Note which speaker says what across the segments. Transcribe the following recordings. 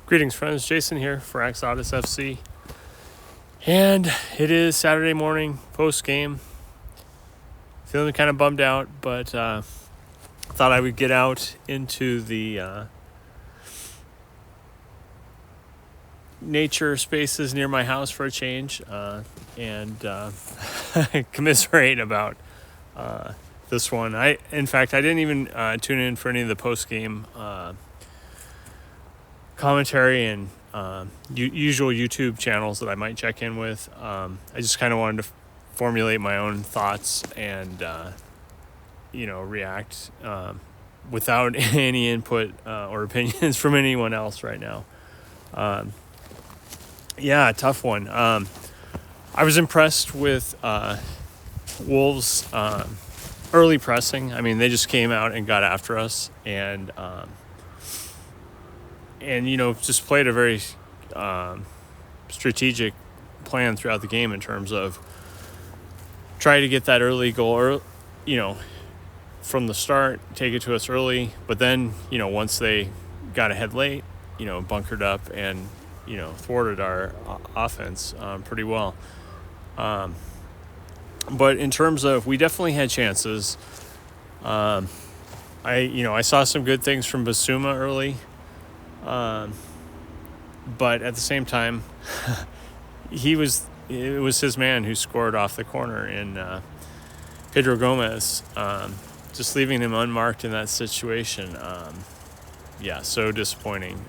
Speaker 1: Greetings, friends. Jason here for AxodysFC. And it is Saturday morning, post-game. Feeling kind of bummed out, but thought I would get out into the nature spaces near my house for a change and commiserate about this one. In fact, I didn't even tune in for any of the post-game commentary and usual YouTube channels that I might check in with. I just kind of wanted to formulate my own thoughts and react without any input or opinions from anyone else right now. Tough one. I was impressed with Wolves' early pressing. I mean, they just came out and got after us and just played a very strategic plan throughout the game in terms of try to get that early goal, from the start, take it to us early. But then, once they got ahead late, bunkered up and, thwarted our offense pretty well. But in terms of, we definitely had chances. I saw some good things from Basuma early. But at the same time, it was his man who scored off the corner in Pedro Gomez, just leaving him unmarked in that situation. So disappointing.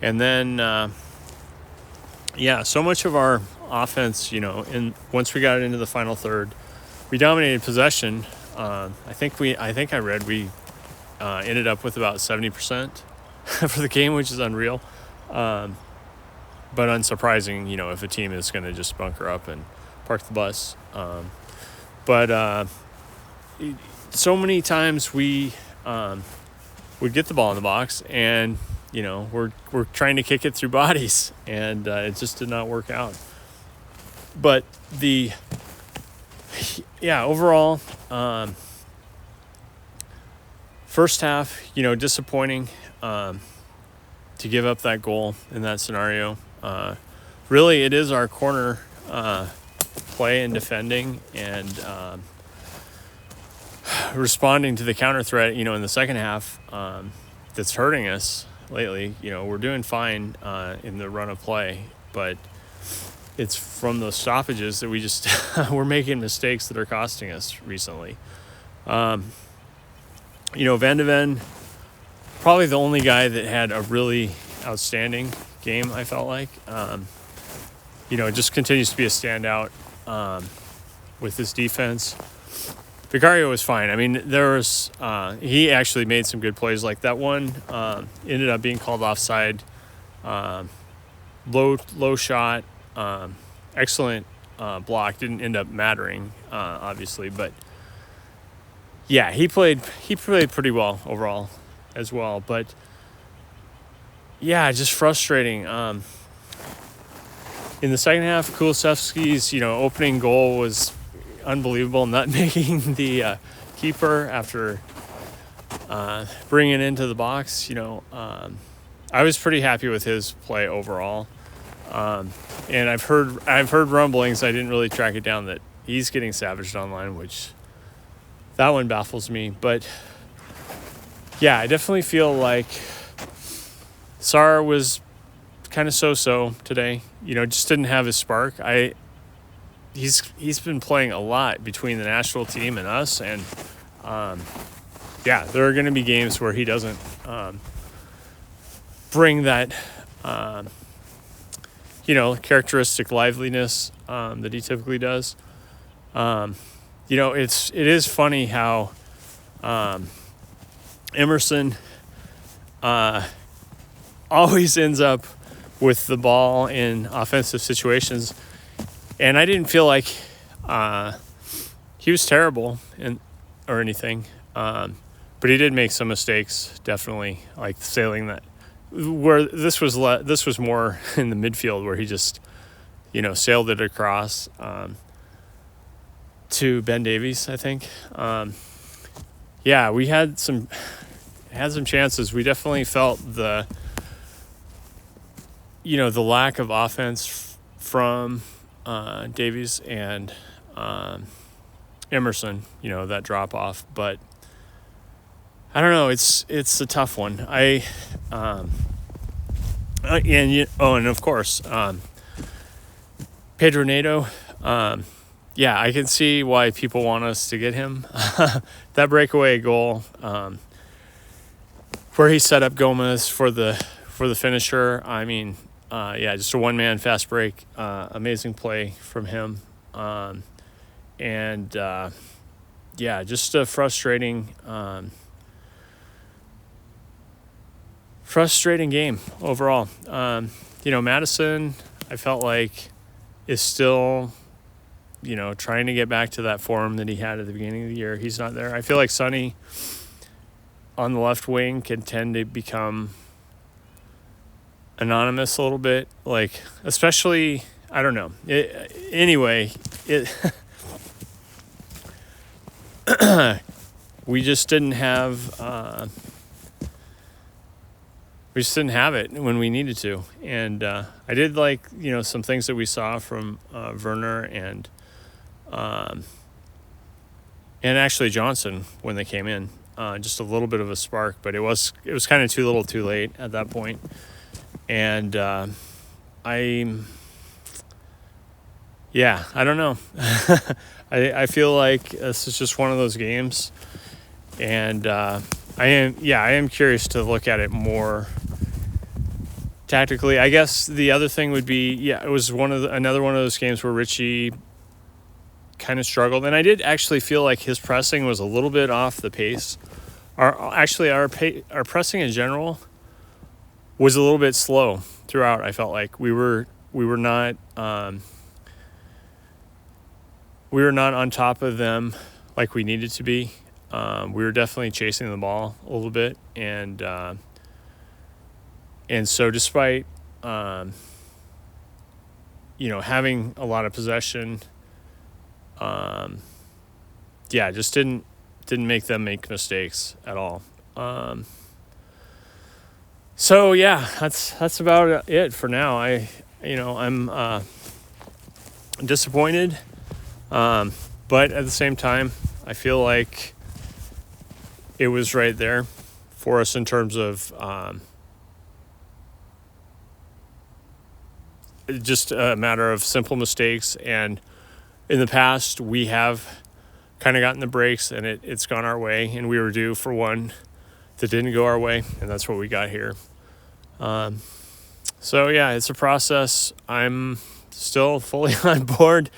Speaker 1: And then, so much of our offense, once we got into the final third, we dominated possession. I think I read we ended up with about 70% for the game, which is unreal. But unsurprising, if a team is going to just bunker up and park the bus. So many times we would get the ball in the box and, we're trying to kick it through bodies and it just did not work out. But overall, first half, disappointing. To give up that goal in that scenario. Really, it is our corner play and defending and responding to the counter threat, in the second half that's hurting us lately. We're doing fine in the run of play, but it's from those stoppages that we just we're making mistakes that are costing us recently. Van de Ven, probably the only guy that had a really outstanding game, I felt like. Just continues to be a standout with his defense. Vicario was fine. I mean, he actually made some good plays. Like that one ended up being called offside. Low shot, excellent block. Didn't end up mattering, obviously, but yeah, he played pretty well overall as well. But just frustrating. In the second half, Kulusevski's opening goal was unbelievable, not making the keeper after bringing it into the box. I was pretty happy with his play overall, and I've heard rumblings. I didn't really track it down that he's getting savaged online, which that one baffles me. But yeah, I definitely feel like Sarr was kind of so-so today. Just didn't have his spark. He's been playing a lot between the national team and us, and there are going to be games where he doesn't bring that characteristic liveliness that he typically does. It is funny how Emerson always ends up with the ball in offensive situations, and I didn't feel like he was terrible or anything, but he did make some mistakes, definitely, like sailing that. Where this was more in the midfield, where he just sailed it across to Ben Davies, I think. We had some chances. We definitely felt the the lack of offense from Davies and Emerson, that drop off. But I don't know. It's a tough one. And of course, Pedro Neto. I can see why people want us to get him. That breakaway goal, where he set up Gomez for the finisher. I mean, just a one-man fast break. Amazing play from him. Just a frustrating game overall. Madison, I felt like, is still, trying to get back to that form that he had at the beginning of the year. He's not there. I feel like Sonny on the left wing can tend to become anonymous a little bit, like, especially, I don't know. We just didn't have it when we needed to. And I did like, some things that we saw from Werner and actually Johnson when they came in. Just a little bit of a spark, but it was kind of too little too late at that point. And I don't know. I feel like this is just one of those games. And I am curious to look at it more tactically. I guess the other thing would be, it was another one of those games where Richie kind of struggled, and I did actually feel like his pressing was a little bit off the pace. Our pressing in general was a little bit slow throughout. I felt like we were not on top of them like we needed to be. We were definitely chasing the ball a little bit, and so despite having a lot of possession, just didn't make them make mistakes at all. That's about it for now. I'm disappointed, but at the same time, I feel like it was right there for us in terms of just a matter of simple mistakes. And in the past, we have kind of gotten the breaks, and it's gone our way, and we were due for one that didn't go our way, and that's what we got here. It's a process. I'm still fully on board,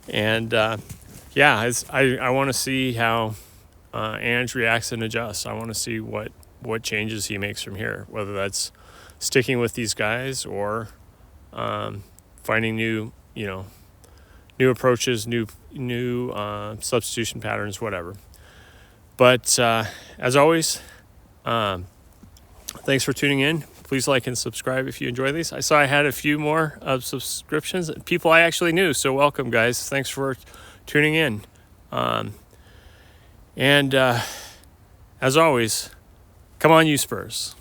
Speaker 1: and I want to see how Ange reacts and adjusts. I want to see what changes he makes from here, whether that's sticking with these guys or finding new approaches, new substitution patterns, whatever. But as always, thanks for tuning in. Please like and subscribe if you enjoy these. I saw I had a few more subscriptions, people I actually knew, so welcome, guys. Thanks for tuning in. As always, come on, you Spurs.